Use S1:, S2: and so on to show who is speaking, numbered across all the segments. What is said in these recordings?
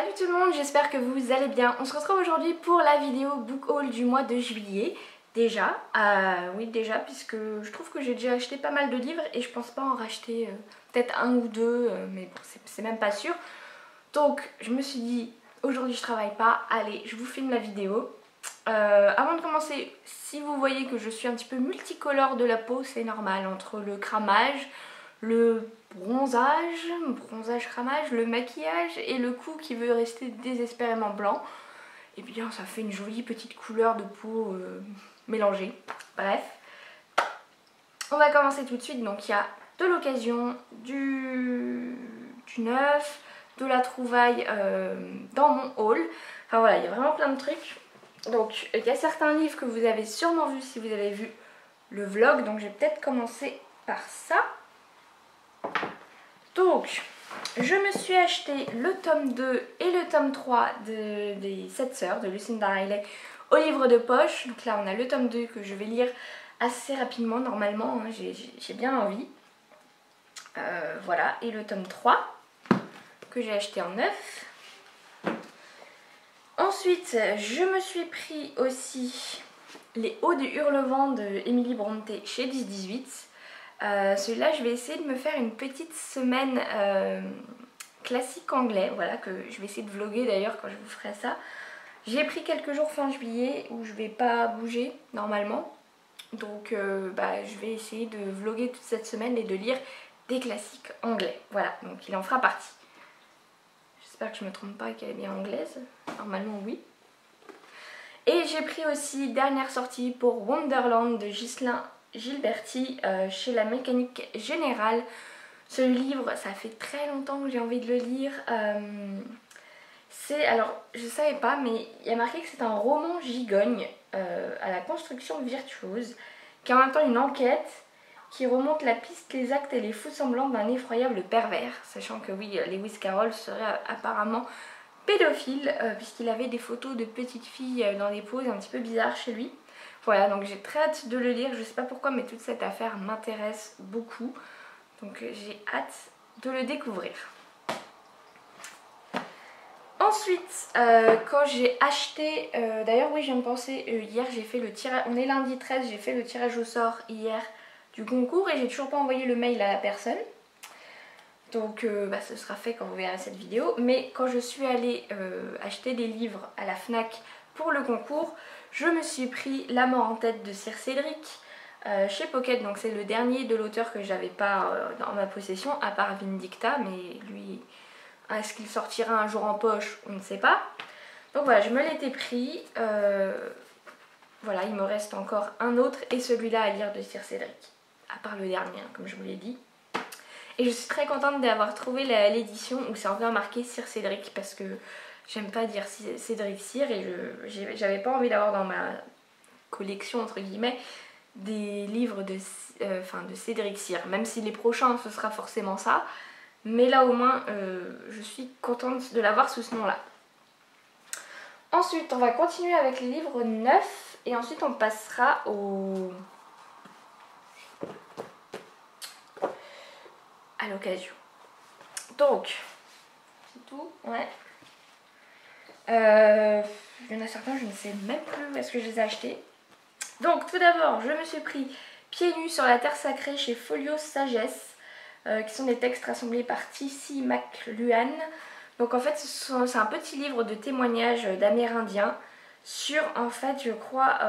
S1: Salut tout le monde, j'espère que vous allez bien. On se retrouve aujourd'hui pour la vidéo book haul du mois de juillet. Déjà, oui déjà, puisque je trouve que j'ai déjà acheté pas mal de livres et je pense pas en racheter peut-être un ou deux, mais bon, c'est même pas sûr. Donc je me suis dit, aujourd'hui je travaille pas, allez, je vous filme la vidéo. Avant de commencer, si vous voyez que je suis un petit peu multicolore de la peau, c'est normal, entre le cramage, le bronzage cramage, le maquillage et le cou qui veut rester désespérément blanc. Et bien ça fait une jolie petite couleur de peau mélangée. Bref, on va commencer tout de suite. Donc il y a de l'occasion, du neuf, de la trouvaille dans mon haul. Enfin voilà, il y a vraiment plein de trucs. Donc il y a certains livres que vous avez sûrement vus si vous avez vu le vlog. Donc je vais peut-être commencer par ça. Donc, je me suis acheté le tome 2 et le tome 3 des 7 sœurs de Lucinda Riley au livre de poche. Donc là, on a le tome 2 que je vais lire assez rapidement, normalement, hein, j'ai bien envie. Voilà, et le tome 3 que j'ai acheté en neuf. Ensuite, je me suis pris aussi Les Hauts du Hurlevent de Emily Brontë chez 10-18. Celui-là, je vais essayer de me faire une petite semaine classique anglais, voilà, que je vais essayer de vlogger d'ailleurs quand je vous ferai ça. J'ai pris quelques jours fin juillet où je vais pas bouger normalement, donc je vais essayer de vlogger toute cette semaine et de lire des classiques anglais, voilà, donc il en fera partie. J'espère que je me trompe pas et qu'elle est bien anglaise, normalement oui. Et j'ai pris aussi dernière sortie pour Wonderland de Ghislain Gilberti chez La Mécanique Générale. Ce livre, ça fait très longtemps que j'ai envie de le lire. Alors, je savais pas, mais il y a marqué que c'est un roman gigogne à la construction virtuose, qui est en même temps une enquête qui remonte la piste, les actes et les faux-semblants d'un effroyable pervers. Sachant que oui, Lewis Carroll serait apparemment pédophile puisqu'il avait des photos de petites filles dans des poses un petit peu bizarres chez lui. Voilà, donc j'ai très hâte de le lire, je sais pas pourquoi mais toute cette affaire m'intéresse beaucoup. Donc j'ai hâte de le découvrir. Ensuite, quand j'ai acheté, d'ailleurs oui je viens de penser, hier j'ai fait le tirage, on est lundi 13, j'ai fait le tirage au sort hier du concours et j'ai toujours pas envoyé le mail à la personne. Donc ce sera fait quand vous verrez cette vidéo. Mais quand je suis allée acheter des livres à la FNAC pour le concours, je me suis pris La mort en tête de Sir Cédric chez Pocket. Donc c'est le dernier de l'auteur que j'avais pas dans ma possession, à part Vindicta. Mais lui, est-ce qu'il sortira un jour en poche? On ne sait pas. Donc voilà, je me l'étais pris. Voilà, il me reste encore un autre et celui-là à lire de Sir Cédric. À part le dernier, hein, comme je vous l'ai dit. Et je suis très contente d'avoir trouvé l'édition où c'est encore marqué Sir Cédric parce que j'aime pas dire Cédric Sir et j'avais pas envie d'avoir dans ma collection entre guillemets des livres de Cédric Sir, même si les prochains ce sera forcément ça, mais là au moins je suis contente de l'avoir sous ce nom là. Ensuite on va continuer avec les livres neufs et ensuite on passera à l'occasion. Donc, c'est tout, ouais. Il y en a certains, je ne sais même plus où est-ce que je les ai achetés. Donc, tout d'abord, je me suis pris Pieds nus sur la terre sacrée chez Folio Sagesse, qui sont des textes rassemblés par T.C. McLuhan. Donc, en fait, c'est un petit livre de témoignages d'Amérindiens sur, en fait, je crois,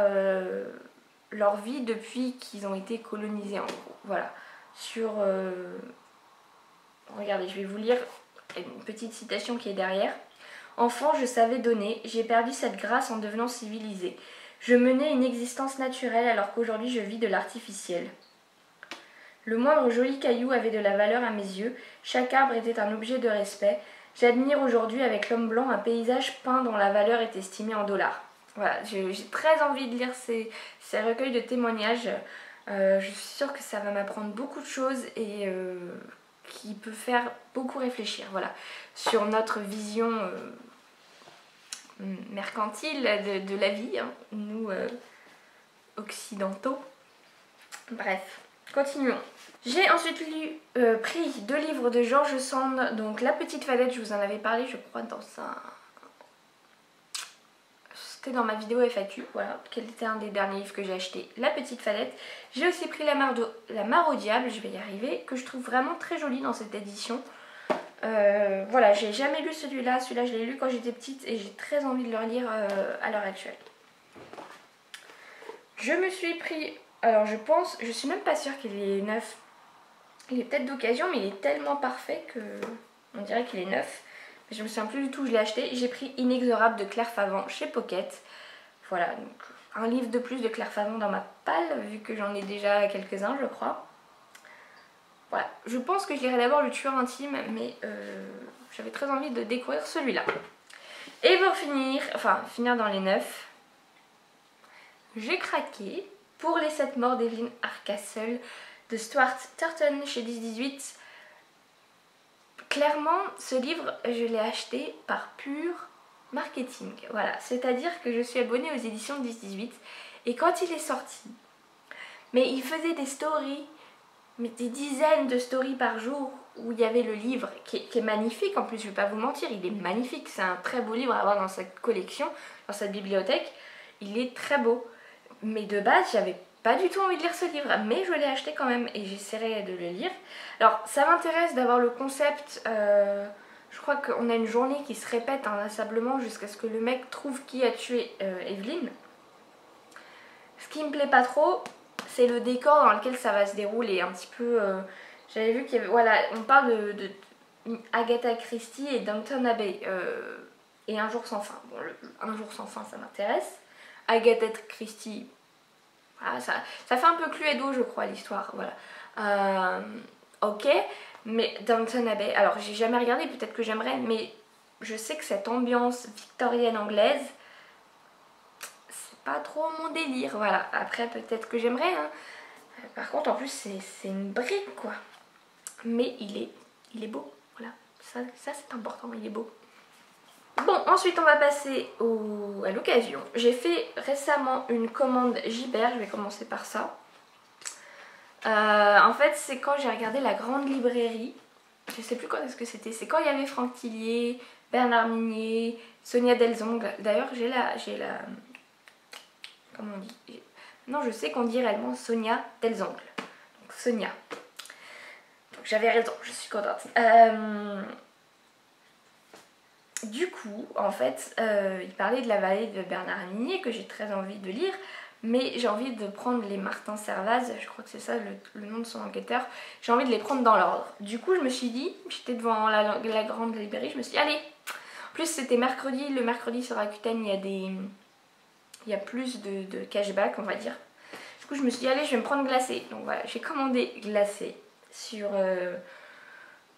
S1: leur vie depuis qu'ils ont été colonisés, en gros. Voilà. Sur... regardez, je vais vous lire une petite citation qui est derrière. Enfant, je savais donner, j'ai perdu cette grâce en devenant civilisée. Je menais une existence naturelle alors qu'aujourd'hui je vis de l'artificiel. Le moindre joli caillou avait de la valeur à mes yeux, chaque arbre était un objet de respect. J'admire aujourd'hui avec l'homme blanc un paysage peint dont la valeur est estimée en dollars. Voilà, j'ai très envie de lire ces recueils de témoignages. Je suis sûre que ça va m'apprendre beaucoup de choses et qui peut faire beaucoup réfléchir, voilà, sur notre vision mercantile de la vie, hein, nous occidentaux. Bref. Continuons. J'ai ensuite pris 2 livres de George Sand, donc La Petite Fadette, je vous en avais parlé je crois dans un... C'était dans ma vidéo FAQ, voilà, quel était un des derniers livres que j'ai acheté, La Petite Fadette. J'ai aussi pris La Mare au Diable, je vais y arriver, que je trouve vraiment très jolie dans cette édition. Voilà, j'ai jamais lu celui-là je l'ai lu quand j'étais petite et j'ai très envie de le relire à l'heure actuelle. Je me suis pris, alors je suis même pas sûre qu'il est neuf. Il est peut-être d'occasion mais il est tellement parfait que on dirait qu'il est neuf. Mais je me souviens plus du tout, je l'ai acheté. J'ai pris Inexorable de Claire Favant chez Pocket. Voilà, donc un livre de plus de Claire Favant dans ma palle, vu que j'en ai déjà quelques-uns je crois. Voilà, je pense que je lirai d'abord Le Tueur Intime, mais j'avais très envie de découvrir celui-là. Et pour finir dans les 9, j'ai craqué pour Les 7 morts d'Evelyn Hardcastle de Stuart Turton chez 10-18. Clairement, ce livre, je l'ai acheté par pur marketing. Voilà, c'est-à-dire que je suis abonnée aux éditions 10-18 et quand il est sorti, mais il faisait des stories, mais des dizaines de stories par jour où il y avait le livre qui est magnifique. En plus, je ne vais pas vous mentir, il est magnifique. C'est un très beau livre à avoir dans cette collection, dans cette bibliothèque. Il est très beau. Mais de base, j'avais pas du tout envie de lire ce livre, mais je l'ai acheté quand même et j'essaierai de le lire. Alors, ça m'intéresse d'avoir le concept. Je crois qu'on a une journée qui se répète inlassablement jusqu'à ce que le mec trouve qui a tué Evelyn. Ce qui me plaît pas trop, c'est le décor dans lequel ça va se dérouler. Un petit peu. J'avais vu qu'il y avait. Voilà, on parle de Agatha Christie et Downton Abbey. Et Un jour sans fin. Bon, Un jour sans fin, ça m'intéresse. Agatha Christie. Voilà, ça fait un peu Cluedo, je crois, l'histoire. Voilà. Ok. Mais Downton Abbey. Alors, j'ai jamais regardé, peut-être que j'aimerais, mais je sais que cette ambiance victorienne anglaise, pas trop mon délire, voilà. Après peut-être que j'aimerais, hein. Par contre en plus c'est une brique quoi. Mais il est beau, voilà. Ça c'est important, il est beau. Bon, ensuite on va passer à l'occasion. J'ai fait récemment une commande Gibert, je vais commencer par ça. En fait c'est quand j'ai regardé La Grande Librairie. Je sais plus quand est-ce que c'était. C'est quand il y avait Franck Tillier, Bernard Minier, Sonia Delzongle. D'ailleurs j'ai la... Comment on dit? Non, je sais qu'on dit réellement Sonia Delzongle. Donc Sonia. Donc j'avais raison, je suis contente. Du coup, en fait, il parlait de La Vallée de Bernard Minier que j'ai très envie de lire. Mais j'ai envie de prendre les Martin Servaz, je crois que c'est ça le nom de son enquêteur. J'ai envie de les prendre dans l'ordre. Du coup, je me suis dit, j'étais devant la Grande Librairie, je me suis dit, allez. En plus, c'était mercredi, le mercredi sur Rakuten, il y a plus de cashback, on va dire. Du coup, je me suis dit, allez, je vais me prendre glacé. Donc voilà, j'ai commandé glacé sur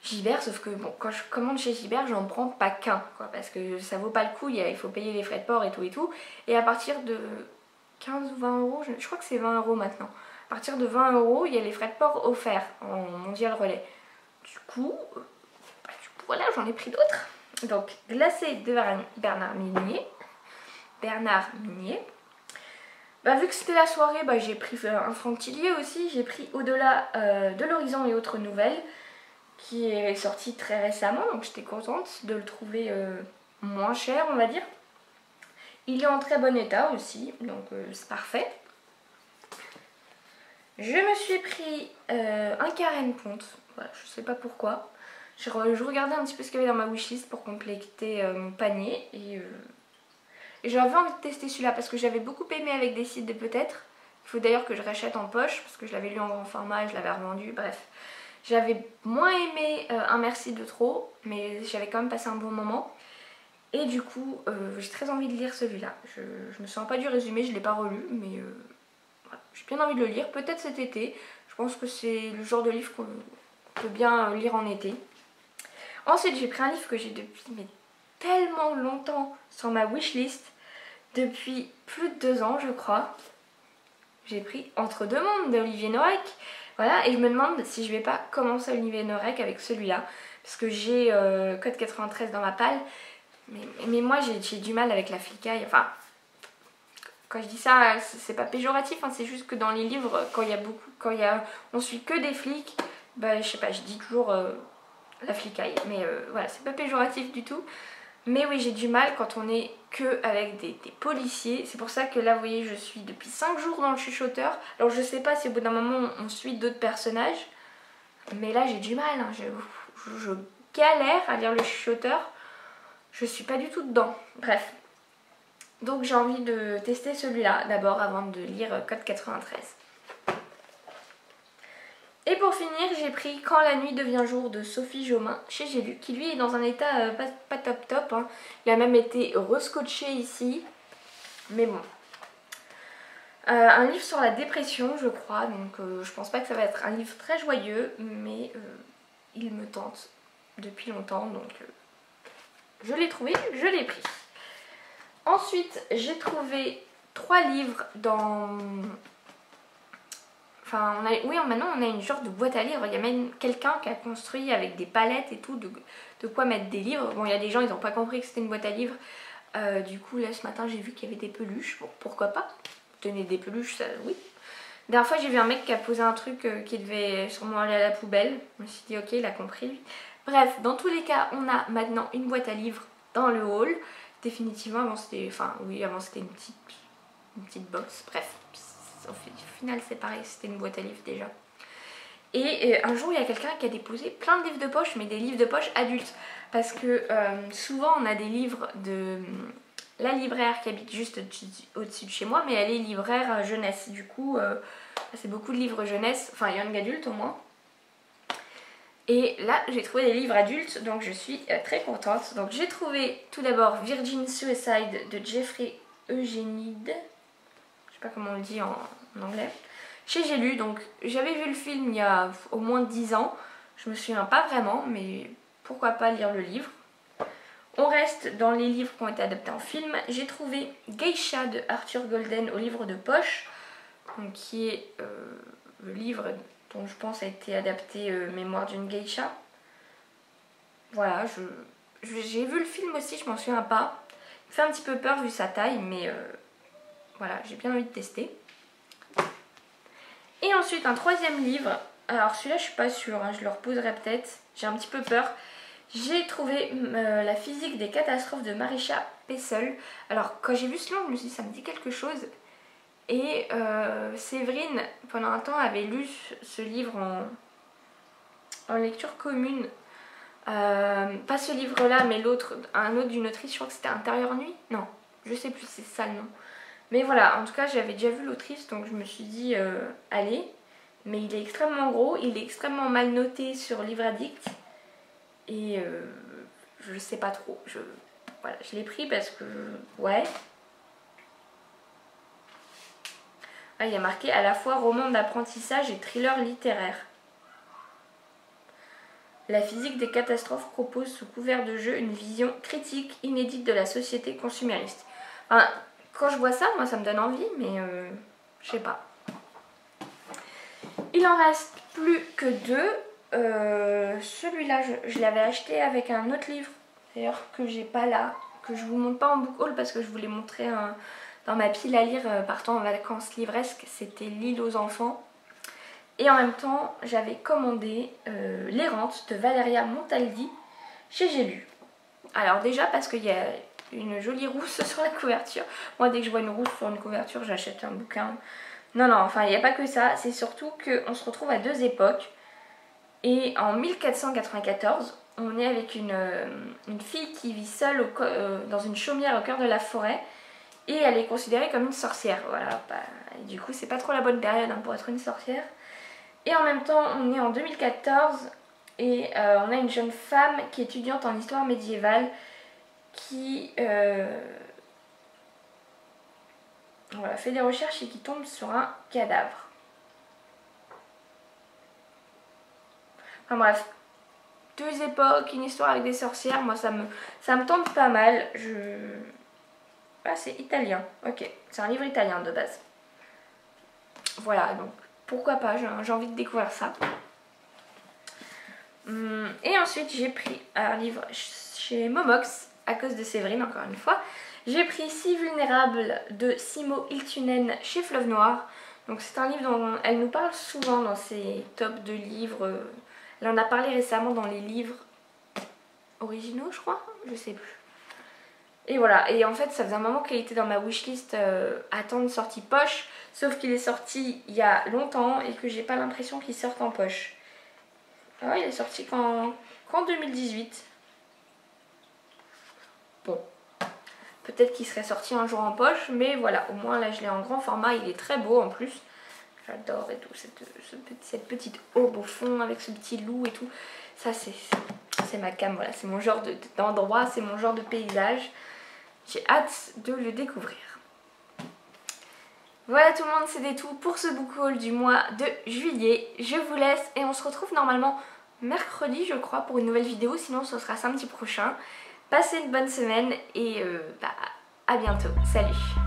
S1: Gibert. Sauf que, bon, quand je commande chez Gibert, j'en prends pas qu'un, quoi. Parce que ça vaut pas le coup, il faut payer les frais de port et tout et tout. Et à partir de 15 ou 20 euros, je crois que c'est 20 euros maintenant. À partir de 20 euros, il y a les frais de port offerts en mondial relais. Du coup, voilà, j'en ai pris d'autres. Donc, glacé de Bernard Minier. Bah, vu que c'était la soirée, bah, j'ai pris un Franck Tillier aussi. J'ai pris Au-delà de l'horizon et autres nouvelles, qui est sorti très récemment, donc j'étais contente de le trouver moins cher, on va dire. Il est en très bon état aussi, donc c'est parfait. Je me suis pris un Karen Ponte, voilà, je sais pas pourquoi. Je regardais un petit peu ce qu'il y avait dans ma wishlist pour compléter mon panier et j'avais envie de tester celui-là parce que j'avais beaucoup aimé Avec des sites de peut-être. Il faut d'ailleurs que je rachète en poche parce que je l'avais lu en grand format et je l'avais revendu, bref. J'avais moins aimé Un merci de trop, mais j'avais quand même passé un bon moment. Et du coup, j'ai très envie de lire celui-là. Je me souviens pas du résumé, je l'ai pas relu, mais voilà, j'ai bien envie de le lire. Peut-être cet été. Je pense que c'est le genre de livre qu'on peut bien lire en été. Ensuite, j'ai pris un livre que j'ai depuis tellement longtemps sur ma wishlist. Depuis plus de 2 ans, je crois. J'ai pris Entre deux mondes d'Olivier Norek. Voilà, et je me demande si je vais pas commencer Olivier Norek avec celui-là. Parce que j'ai Code 93 dans ma palle. Mais moi, j'ai du mal avec la flicaille. Enfin, quand je dis ça, c'est pas péjoratif, hein, c'est juste que dans les livres, on suit que des flics, bah je sais pas, je dis toujours la flicaille, mais voilà, c'est pas péjoratif du tout. Mais oui, j'ai du mal quand on est que avec des policiers. C'est pour ça que là, vous voyez, je suis depuis 5 jours dans le chuchoteur. Alors je sais pas si au bout d'un moment on suit d'autres personnages, mais là j'ai du mal, hein. Je galère à lire le chuchoteur. Je suis pas du tout dedans. Bref. Donc j'ai envie de tester celui-là d'abord avant de lire Code 93. Et pour finir, j'ai pris Quand la nuit devient jour de Sophie Jomain chez J'ai lu, qui lui est dans un état pas top top, hein. Il a même été rescotché ici. Mais bon. Un livre sur la dépression, je crois, donc je pense pas que ça va être un livre très joyeux, mais il me tente depuis longtemps, donc je l'ai trouvé, je l'ai pris. Ensuite, j'ai trouvé 3 livres dans... Enfin, maintenant on a une genre de boîte à livres. Il y a même quelqu'un qui a construit avec des palettes et tout de quoi mettre des livres. Bon, il y a des gens, ils n'ont pas compris que c'était une boîte à livres. Du coup, là ce matin, j'ai vu qu'il y avait des peluches. Bon, pourquoi pas? Tenez des peluches, ça, oui. La dernière fois, j'ai vu un mec qui a posé un truc qui devait sûrement aller à la poubelle. Je me suis dit, ok, il a compris lui. Bref, dans tous les cas, on a maintenant une boîte à livres dans le hall. Définitivement, avant c'était... Enfin, oui, avant c'était une petite box. Bref. Au final c'est pareil, c'était une boîte à livres déjà. Et un jour il y a quelqu'un qui a déposé plein de livres de poche, mais des livres de poche adultes. Parce que souvent on a des livres de la libraire qui habite juste au-dessus de chez moi, mais elle est libraire jeunesse. Du coup c'est beaucoup de livres jeunesse, enfin young adulte au moins. Et là j'ai trouvé des livres adultes, donc je suis très contente. Donc j'ai trouvé tout d'abord Virgin Suicide de Jeffrey Eugénide. Je sais pas comment on le dit en anglais. Chez J'ai lu, donc j'avais vu le film il y a au moins 10 ans. Je me souviens pas vraiment, mais pourquoi pas lire le livre. On reste dans les livres qui ont été adaptés en film. J'ai trouvé Geisha de Arthur Golden au livre de poche, donc, qui est le livre dont je pense a été adapté Mémoire d'une geisha. Voilà, j'ai vu le film aussi, je m'en souviens pas. Il fait un petit peu peur vu sa taille, mais... voilà, j'ai bien envie de tester. Et ensuite un troisième livre. Alors celui-là je suis pas sûre, hein, je le reposerai peut-être. J'ai un petit peu peur. J'ai trouvé La physique des catastrophes de Marisha Pessel. Alors quand j'ai vu ce nom, je me suis dit ça me dit quelque chose. Et Séverine, pendant un temps, avait lu ce livre en lecture commune. Pas ce livre-là, mais l'autre, un autre d'une autrice, je crois que c'était Intérieur Nuit. Non, je sais plus si c'est ça le nom. Mais voilà, en tout cas j'avais déjà vu l'autrice, donc je me suis dit allez. Mais il est extrêmement gros, il est extrêmement mal noté sur Livre Addict. Et je sais pas trop. Voilà, je l'ai pris parce que... ouais. Ah, il y a marqué à la fois roman d'apprentissage et thriller littéraire. La physique des catastrophes propose sous couvert de jeu une vision critique inédite de la société consumériste. Enfin, quand je vois ça, moi ça me donne envie, mais je sais pas. Il en reste plus que 2. Celui-là, je l'avais acheté avec un autre livre, d'ailleurs que j'ai pas là, que je vous montre pas en book haul parce que je voulais montrer dans ma pile à lire partant en vacances livresques. C'était L'île aux enfants. Et en même temps, j'avais commandé L'errante de Valeria Montaldi chez J'ai lu. Alors déjà parce qu'il y a une jolie rousse sur la couverture. Moi dès que je vois une rousse sur une couverture, j'achète un bouquin. Non, enfin il n'y a pas que ça, c'est surtout qu'on se retrouve à 2 époques. Et en 1494, on est avec une fille qui vit seule dans une chaumière au cœur de la forêt. Et elle est considérée comme une sorcière. Voilà, et du coup c'est pas trop la bonne période pour être une sorcière. Et en même temps, on est en 2014 et on a une jeune femme qui est étudiante en histoire médiévale qui voilà, fait des recherches et qui tombe sur un cadavre. Enfin bref, 2 époques, une histoire avec des sorcières, moi ça me tente pas mal. Ah, c'est italien, ok, c'est un livre italien de base. Voilà, donc pourquoi pas, j'ai envie de découvrir ça. Et ensuite j'ai pris un livre chez Momox à cause de Séverine encore une fois. J'ai pris Si vulnérable de Simo Hiltunen chez Fleuve Noir. Donc c'est un livre dont elle nous parle souvent dans ses tops de livres. Elle en a parlé récemment dans les livres originaux je crois, je sais plus. Et voilà, et en fait ça faisait un moment qu'il était dans ma wishlist attendre sortie poche, sauf qu'il est sorti il y a longtemps et que j'ai pas l'impression qu'il sorte en poche. Ah ouais, il est sorti qu'en 2018. Bon, peut-être qu'il serait sorti un jour en poche, mais voilà, au moins là je l'ai en grand format, il est très beau en plus. J'adore et tout, cette petite aube au fond avec ce petit loup et tout. Ça c'est ma came, voilà, c'est mon genre d'endroit, c'est mon genre de paysage. J'ai hâte de le découvrir. Voilà tout le monde, c'était tout pour ce book haul du mois de juillet. Je vous laisse et on se retrouve normalement mercredi je crois pour une nouvelle vidéo, sinon ce sera samedi prochain. Passez une bonne semaine et à bientôt. Salut!